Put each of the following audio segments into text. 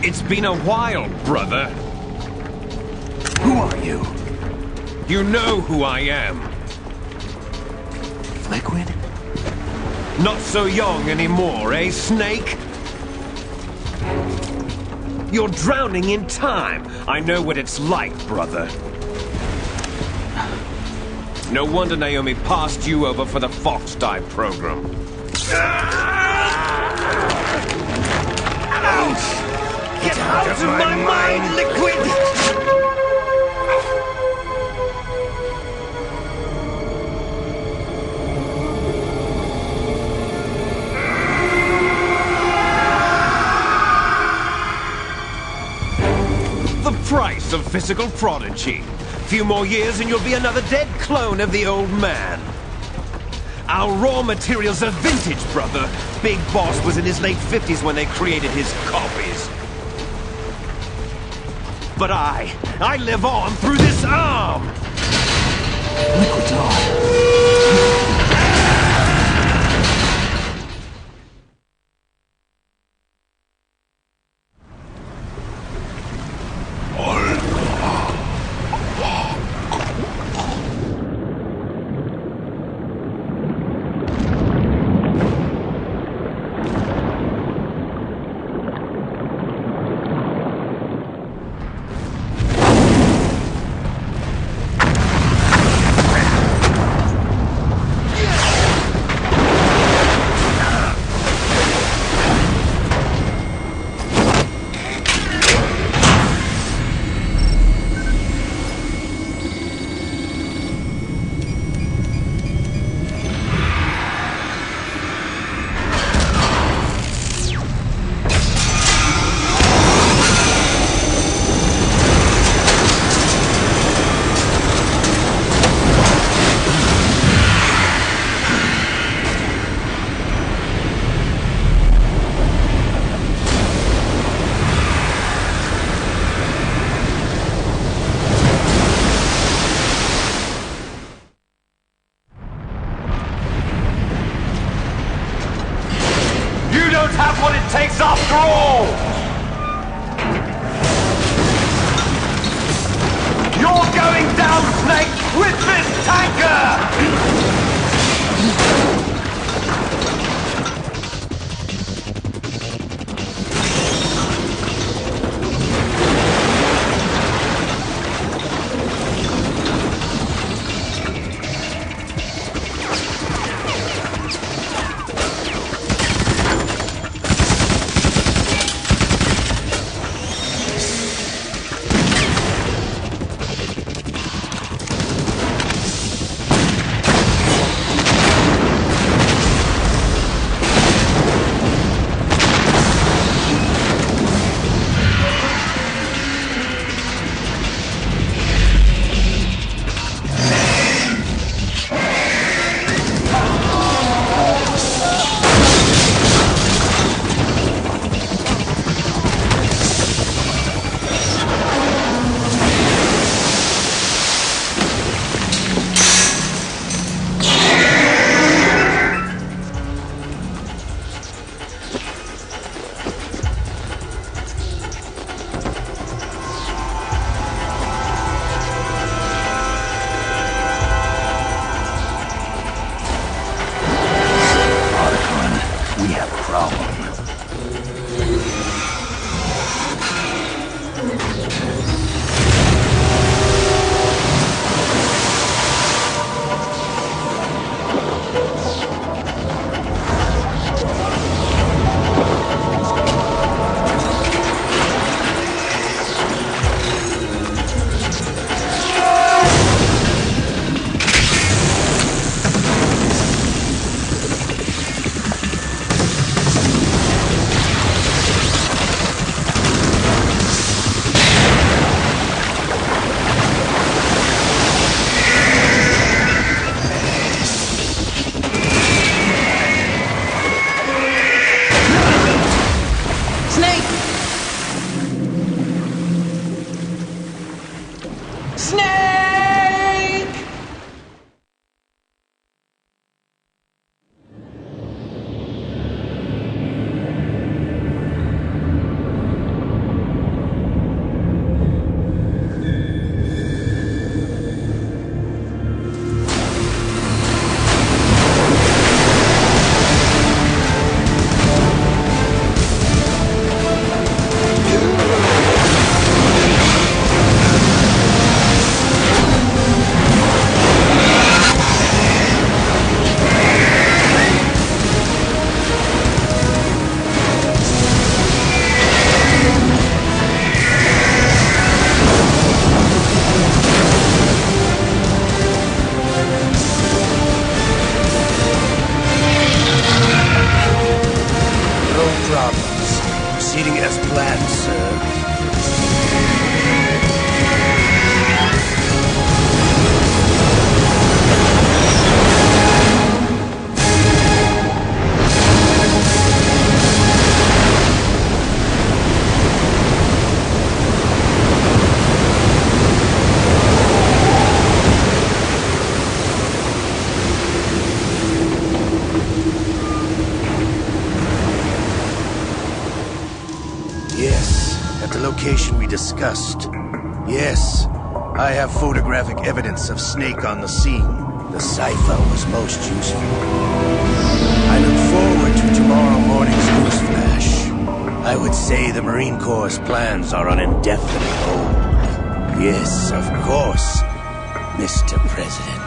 It's been a while, brother. Who are you? You know who I am. Liquid? Not so young anymore, eh, Snake? You're drowning in time. I know what it's like, brother. No wonder Naomi passed you over for the Fox Dive program. Ouch! Get out of my mind, Liquid! The price of physical prodigy. Few more years and you'll be another dead clone of the old man. Our raw materials are vintage, brother. Big Boss was in his late 50s when they created his copies. But I live on through this arm! Liquid's on. Have what it takes after all! You're going down, Snake, with this tanker! location we discussed. Yes, I have photographic evidence of Snake on the scene. The cipher was most useful. I look forward to tomorrow morning's news flash. I would say the Marine Corps' plans are on indefinite hold. Yes, of course, Mr. President.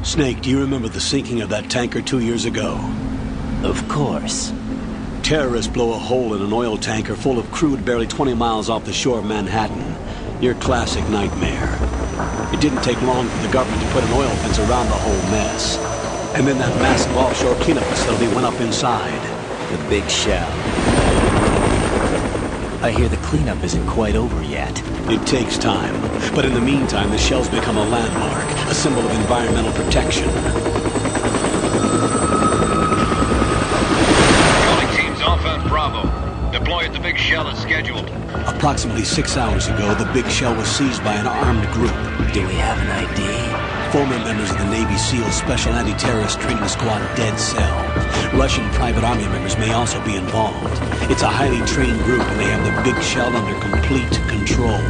Snake, do you remember the sinking of that tanker 2 years ago? Of course. Terrorists blow a hole in an oil tanker full of crude barely 20 miles off the shore of Manhattan. Your classic nightmare. It didn't take long for the government to put an oil fence around the whole mess. And then that massive offshore cleanup facility went up inside. The big shell. I hear the cleanup isn't quite over yet. It takes time, but in the meantime, the shell's become a landmark, a symbol of environmental protection. Calling teams Offense Bravo. Deploy at the big shell as scheduled. Approximately 6 hours ago, the big shell was seized by an armed group. Do we have an ID? Former members of the Navy SEALs Special Anti-Terrorist Training Squad Dead Cell. Russian private army members may also be involved. It's a highly trained group and they have the big shell under complete control.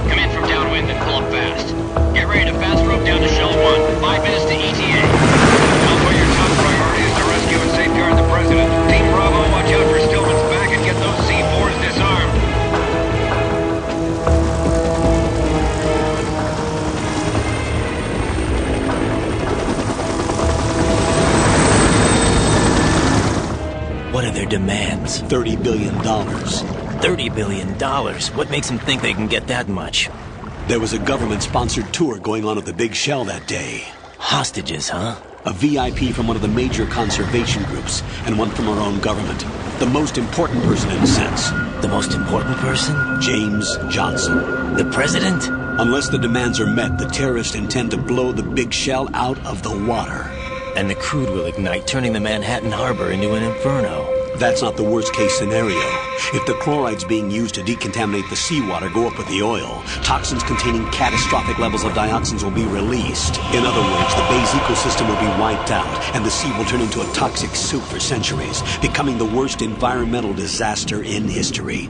Come in from downwind and pull up fast. Get ready to fast rope down to Shell 1. 5 minutes to ETA. Tell for your top priority is to rescue and safeguard the President. Team Bravo, watch out for Stillman's back and get those C4s disarmed. What are their demands? $30 billion. $30 billion? What makes them think they can get that much? There was a government-sponsored tour going on at the big shell that day. Hostages, huh? A VIP from one of the major conservation groups, and one from our own government. The most important person in a sense. The most important person? James Johnson. The President? Unless the demands are met, the terrorists intend to blow the big shell out of the water. And the crude will ignite, turning the Manhattan Harbor into an inferno. That's not the worst-case scenario. If the chlorides being used to decontaminate the seawater go up with the oil, toxins containing catastrophic levels of dioxins will be released. In other words, the bay's ecosystem will be wiped out, and the sea will turn into a toxic soup for centuries, becoming the worst environmental disaster in history.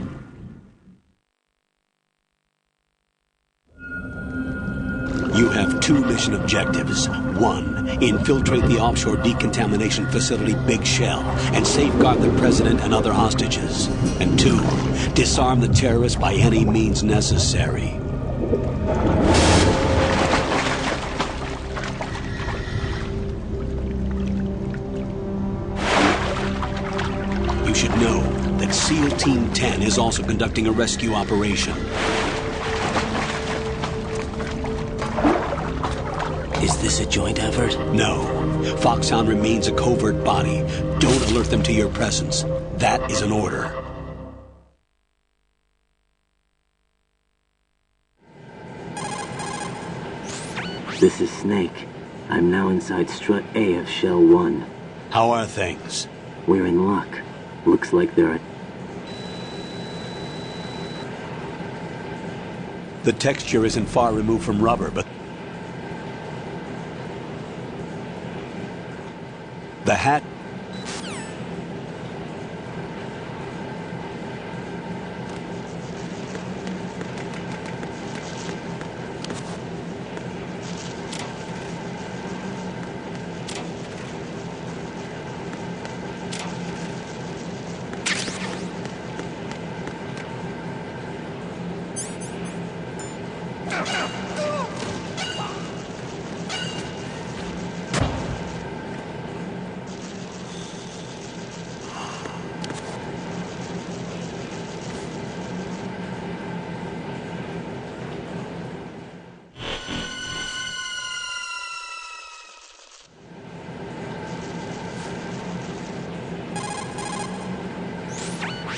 You have 2 mission objectives. 1, infiltrate the offshore decontamination facility Big Shell and safeguard the President and other hostages. And 2, disarm the terrorists by any means necessary. You should know that SEAL Team 10 is also conducting a rescue operation. Is this a joint effort? No. Foxhound remains a covert body. Don't alert them to your presence. That is an order. This is Snake. I'm now inside Strut A of Shell 1. How are things? We're in luck. Looks like there are... The texture isn't far removed from rubber, but... The hat...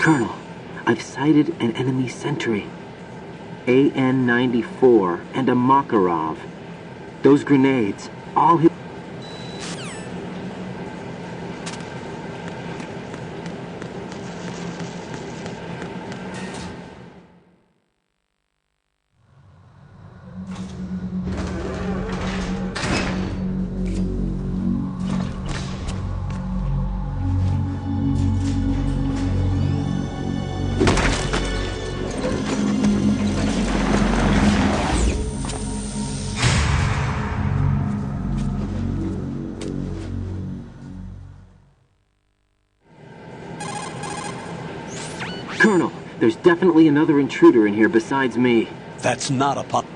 Colonel, I've sighted an enemy sentry. AN-94 and a Makarov. Those grenades, all hit... Colonel, there's definitely another intruder in here besides me. That's not a pot.